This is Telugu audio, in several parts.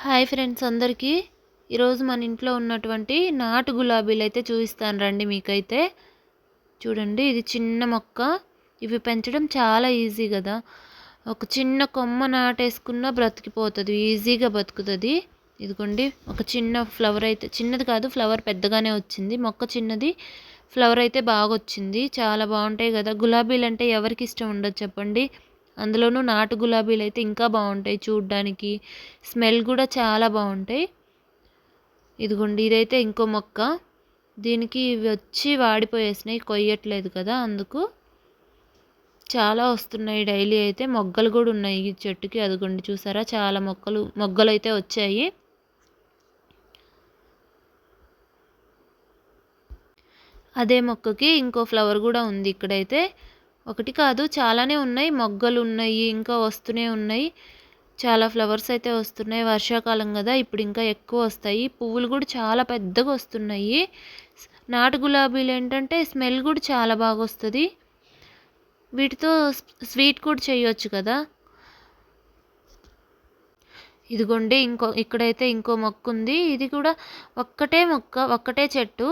హాయ్ ఫ్రెండ్స్ అందరికీ ఈరోజు మన ఇంట్లో ఉన్నటువంటి నాటు గులాబీలు అయితే చూపిస్తాను రండి. మీకైతే చూడండి, ఇది చిన్న మొక్క. ఇవి పెంచడం చాలా ఈజీ కదా. ఒక చిన్న కొమ్మ నాటేసుకున్నా బ్రతికిపోతుంది, ఈజీగా బతుకుతుంది. ఇదిగోండి, ఒక చిన్న ఫ్లవర్ అయితే, చిన్నది కాదు ఫ్లవర్ పెద్దగానే వచ్చింది. మొక్క చిన్నది, ఫ్లవర్ అయితే బాగా వచ్చింది. చాలా బాగుంటాయి కదా. గులాబీలు అంటే ఎవరికి ఇష్టం ఉండదు చెప్పండి. అందులోనూ నాటు గులాబీలు అయితే ఇంకా బాగుంటాయి చూడ్డానికి, స్మెల్ కూడా చాలా బాగుంటాయి. ఇదిగోండి, ఇదైతే ఇంకో మొక్క. దీనికి ఇవి వచ్చి వాడిపోయేసినాయి, కొయ్యట్లేదు కదా, అందుకు చాలా వస్తున్నాయి డైలీ. అయితే మొగ్గలు కూడా ఉన్నాయి ఈ చెట్టుకి. అదిగోండి చూసారా, చాలా మొగ్గలు అయితే వచ్చాయి. అదే మొక్కకి ఇంకో ఫ్లవర్ కూడా ఉంది ఇక్కడైతే. ఒకటి కాదు చాలానే ఉన్నాయి, మొగ్గలు ఉన్నాయి, ఇంకా వస్తూనే ఉన్నాయి. చాలా ఫ్లవర్స్ అయితే వస్తున్నాయి. వర్షాకాలం కదా, ఇప్పుడు ఇంకా ఎక్కువ వస్తాయి. పువ్వులు కూడా చాలా పెద్దగా వస్తున్నాయి. నాటు గులాబీలు ఏంటంటే స్మెల్ కూడా చాలా బాగా వస్తుంది. వీటితో స్వీట్ కూడా చేయొచ్చు కదా. ఇదిగోండి, ఇక్కడైతే ఇంకో మొక్క ఉంది. ఇది కూడా ఒక్కటే మొక్క, ఒక్కటే చెట్టు,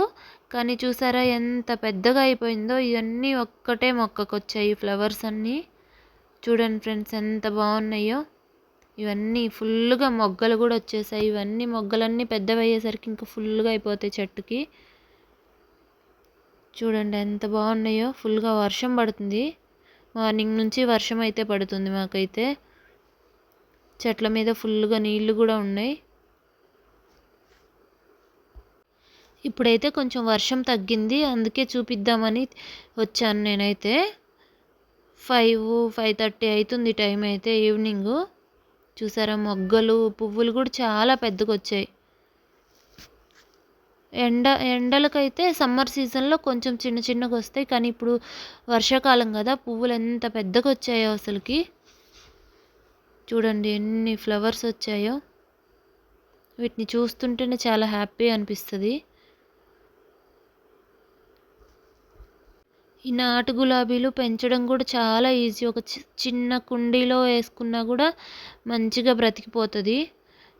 కానీ చూసారా ఎంత పెద్దగా అయిపోయిందో. ఇవన్నీ ఒక్కటే మొక్కకు వచ్చాయి ఫ్లవర్స్ అన్నీ. చూడండి ఫ్రెండ్స్, ఎంత బాగున్నాయో. ఇవన్నీ ఫుల్గా మొగ్గలు కూడా వచ్చేసాయి. ఇవన్నీ మొగ్గలన్నీ పెద్దవి అయ్యేసరికి ఇంకా ఫుల్గా అయిపోతాయి చెట్టుకి. చూడండి ఎంత బాగున్నాయో. ఫుల్గా వర్షం పడుతుంది, మార్నింగ్ నుంచి వర్షం అయితే పడుతుంది మాకైతే. చెట్ల మీద ఫుల్గా నీళ్లు కూడా ఉన్నాయి. ఇప్పుడైతే కొంచెం వర్షం తగ్గింది, అందుకే చూపిద్దామని వచ్చాను నేనైతే. 5:30 అవుతుంది టైం అయితే, ఈవినింగ్. చూసారా, మొగ్గలు పువ్వులు కూడా చాలా పెద్దగా వచ్చాయి. ఎండలకైతే సమ్మర్ సీజన్లో కొంచెం చిన్న చిన్నగా వస్తాయి, కానీ ఇప్పుడు వర్షాకాలం కదా, పువ్వులు ఎంత పెద్దగా వచ్చాయో అసలుకి. చూడండి ఎన్ని ఫ్లవర్స్ వచ్చాయో. వీటిని చూస్తుంటేనే చాలా హ్యాపీ అనిపిస్తుంది. ఈ నాటు గులాబీలు పెంచడం కూడా చాలా ఈజీ. ఒక చిన్న కుండీలో వేసుకున్నా కూడా మంచిగా బ్రతికిపోతుంది.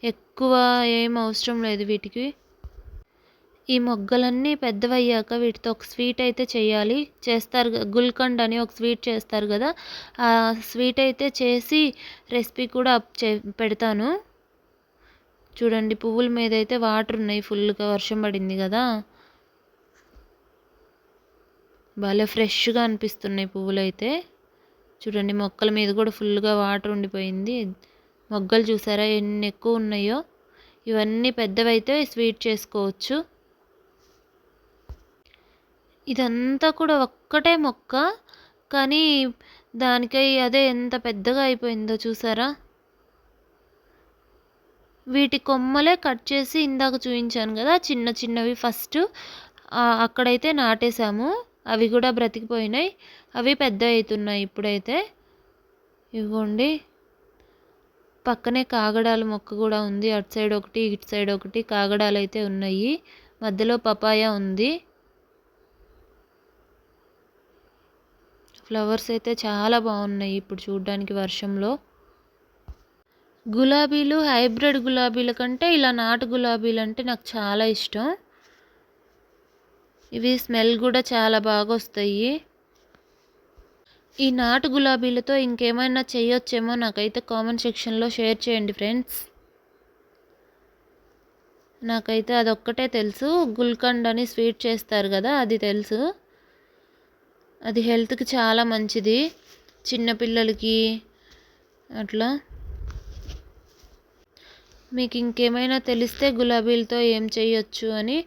ఎక్కువ ఏం అవసరం లేదు వీటికి. ఈ మొగ్గలన్నీ పెద్దవయ్యాక వీటితో ఒక స్వీట్ అయితే చేస్తారు. గుల్కండ్ అని ఒక స్వీట్ చేస్తారు కదా, ఆ స్వీట్ అయితే చేసి రెసిపీ కూడా పెడతాను. చూడండి, పువ్వుల మీద అయితే వాటర్ ఉన్నాయి, ఫుల్గా వర్షం పడింది కదా. భలే ఫ్రెష్గా అనిపిస్తున్నాయి పువ్వులు అయితే. చూడండి, మొక్కల మీద కూడా ఫుల్గా వాటర్ ఉండిపోయింది. మొగ్గలు చూసారా ఎన్ని ఎక్కువ ఉన్నాయో. ఇవన్నీ పెద్దవైతే స్వీట్ చేసుకోవచ్చు. ఇదంతా కూడా ఒక్కటే మొక్క, కానీ దానికై అదే ఎంత పెద్దగా అయిపోయిందో చూసారా. వీటి కొమ్మలే కట్ చేసి ఇందాక చూపించాను కదా, చిన్న చిన్నవి ఫస్ట్ అక్కడైతే నాటేశాము. అవి కూడా బ్రతికిపోయినాయి, అవి పెద్ద అవుతున్నాయి ఇప్పుడైతే. ఇవ్వండి, పక్కనే కాగడాల మొక్క కూడా ఉంది. అటు సైడ్ ఒకటి, ఇటు సైడ్ ఒకటి కాగడాలు అయితే ఉన్నాయి. మధ్యలో పపాయ ఉంది. ఫ్లవర్స్ అయితే చాలా బాగున్నాయి ఇప్పుడు చూడడానికి వర్షంలో. గులాబీలు హైబ్రిడ్ గులాబీల కంటే ఇలా నాటు గులాబీలు అంటే నాకు చాలా ఇష్టం. ఇవి స్మెల్ కూడా చాలా బాగా వస్తాయి. ఈ నాటు గులాబీలతో ఇంకేమైనా చేయొచ్చేమో, నాకైతే కామెంట్ సెక్షన్లో షేర్ చేయండి ఫ్రెండ్స్. నాకైతే అదొక్కటే తెలుసు, గుల్కండ్ అని స్వీట్ చేస్తారు కదా, అది తెలుసు. అది హెల్త్కి చాలా మంచిది, చిన్నపిల్లలకి అట్లా. మీకు ఇంకేమైనా తెలిస్తే గులాబీలతో ఏం చేయొచ్చు అని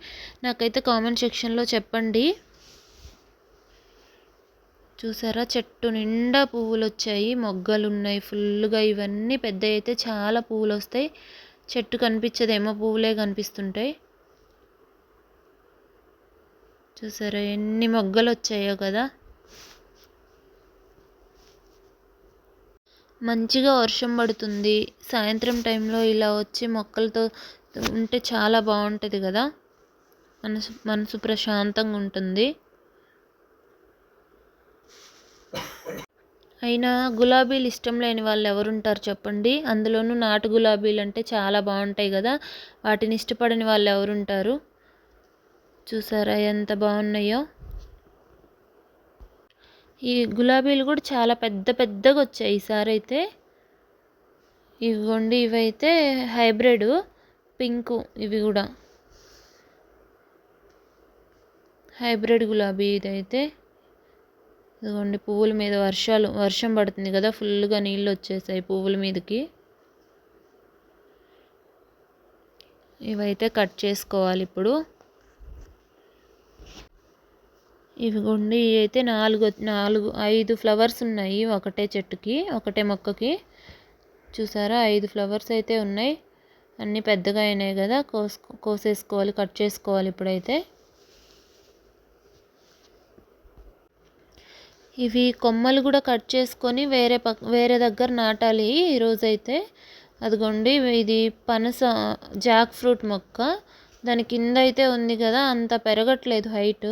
నాకైతే కామెంట్ సెక్షన్లో చెప్పండి. చూసారా, చెట్టు నిండా పువ్వులు వచ్చాయి, మొగ్గలు ఉన్నాయి ఫుల్గా. ఇవన్నీ పెద్ద అయితే చాలా పువ్వులు వస్తాయి. చెట్టు కనిపించదేమో, పువ్వులే కనిపిస్తుంటాయి. చూసారా ఎన్ని మొగ్గలు వచ్చాయో కదా. మంచిగా వర్షం పడుతుంది, సాయంత్రం టైంలో ఇలా వచ్చి మొక్కలతో ఉంటే చాలా బాగుంటుంది కదా. మనసు ప్రశాంతంగా ఉంటుంది. అయినా గులాబీలు ఇష్టం లేని వాళ్ళు ఎవరుంటారు చెప్పండి. అందులోనూ నాటు గులాబీలు అంటే చాలా బాగుంటాయి కదా, వాటిని ఇష్టపడని వాళ్ళు ఎవరుంటారు. చూసారా ఎంత బాగున్నాయో. ఈ గులాబీలు కూడా చాలా పెద్ద పెద్దగా వచ్చాయి ఈసారి అయితే. ఇవ్వండి, ఇవైతే హైబ్రిడ్ పింకు, ఇవి కూడా హైబ్రిడ్ గులాబీ. ఇదైతే ఇదిగోండి, పువ్వుల మీద వర్షం పడుతుంది కదా, ఫుల్గా నీళ్ళు వచ్చేసాయి పువ్వుల మీదకి. ఇవైతే కట్ చేసుకోవాలి ఇప్పుడు. ఇవిగోండి, ఇవి అయితే 5 ఫ్లవర్స్ ఉన్నాయి ఒకటే చెట్టుకి, ఒకటే మొక్కకి. చూసారా 5 ఫ్లవర్స్ అయితే ఉన్నాయి. అన్నీ పెద్దగా అయినాయి కదా, కోసేసుకోవాలి, కట్ చేసుకోవాలి ఇప్పుడైతే. ఇవి కొమ్మలు కూడా కట్ చేసుకొని వేరే దగ్గర నాటాలి ఈరోజైతే. అదిగోండి, ఇది పనస జాక్ ఫ్రూట్ మొక్క. దాని కింద అయితే ఉంది కదా, అంత పెరగట్లేదు హైట్.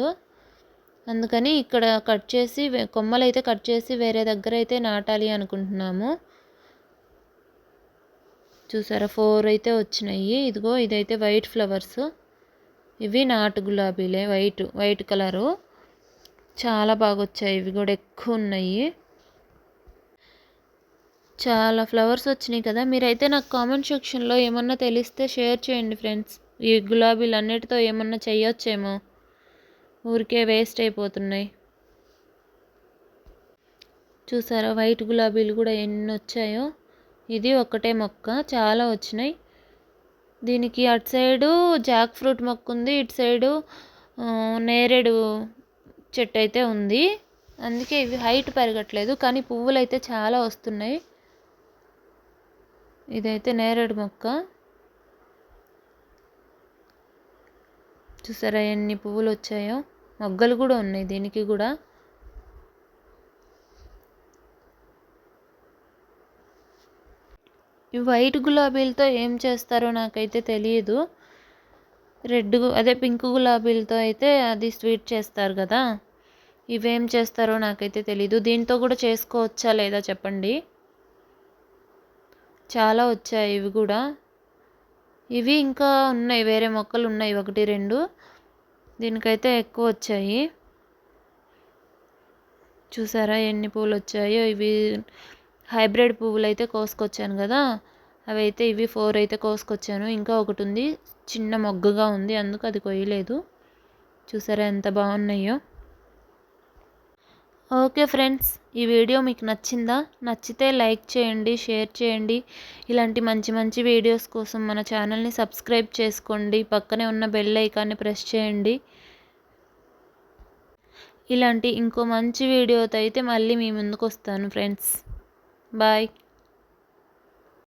అందుకని ఇక్కడ కట్ చేసి కొమ్మలు అయితే కట్ చేసి వేరే దగ్గర అయితే నాటాలి అనుకుంటున్నాము. చూసారా 4 అయితే వచ్చినాయి. ఇదిగో ఇదైతే వైట్ ఫ్లవర్స్. ఇవి నాటు గులాబీలే, వైట్ కలరు. చాలా బాగా వచ్చాయి, ఇవి కూడా ఎక్కువ ఉన్నాయి. చాలా ఫ్లవర్స్ వచ్చినాయి కదా. మీరైతే నాకు కామెంట్ సెక్షన్లో ఏమన్నా తెలిస్తే షేర్ చేయండి ఫ్రెండ్స్. ఈ గులాబీలు అన్నిటితో ఏమన్నా చేయొచ్చేమో, ఊరికే వేస్ట్ అయిపోతున్నాయి. చూసారా వైట్ గులాబీలు కూడా ఎన్ని వచ్చాయో. ఇది ఒకటే మొక్క, చాలా వచ్చినాయి. దీనికి అటు సైడు జాక్ ఫ్రూట్ మొక్క ఉంది, ఇటు సైడు నేరేడు చెట్టు అయితే ఉంది. అందుకే ఇవి హైట్ పెరగట్లేదు, కానీ పువ్వులు అయితే చాలా వస్తున్నాయి. ఇదైతే నేరేడు మొక్క. చూసారా ఎన్ని పువ్వులు వచ్చాయో. మొగ్గలు కూడా ఉన్నాయి దీనికి కూడా. ఈ వైట్ గులాబీలతో ఏం చేస్తారో నాకైతే తెలియదు. అదే పింక్ గులాబీలతో అయితే అది స్వీట్ చేస్తారు కదా, ఇవేం చేస్తారో నాకైతే తెలీదు. దీంతో కూడా చేసుకోవచ్చా లేదా చెప్పండి. చాలా వచ్చాయి ఇవి కూడా. ఇవి ఇంకా ఉన్నాయి, వేరే మొక్కలు ఉన్నాయి 1, 2. దీనికైతే ఎక్కువ వచ్చాయి. చూసారా ఎన్ని పువ్వులు వచ్చాయో. ఇవి హైబ్రిడ్ పువ్వులు అయితే కోసుకొచ్చాను కదా, అవి అయితే ఇవి 4 అయితే కోసుకొచ్చాను. ఇంకా ఒకటి ఉంది, చిన్న మొగ్గగా ఉంది, అందుకు అది కొయ్యలేదు. చూసారా ఎంత బాగున్నాయో. ఓకే ఫ్రెండ్స్, ఈ వీడియో మీకు నచ్చిందా? నచ్చితే లైక్ చేయండి, షేర్ చేయండి. ఇలాంటి మంచి మంచి వీడియోస్ కోసం మన ఛానల్ని సబ్స్క్రైబ్ చేసుకోండి. పక్కనే ఉన్న బెల్ ఐకాన్ని ప్రెస్ చేయండి. ఇలాంటి ఇంకో మంచి వీడియోతో అయితే మళ్ళీ మీ ముందుకు వస్తాను ఫ్రెండ్స్. బాయ్.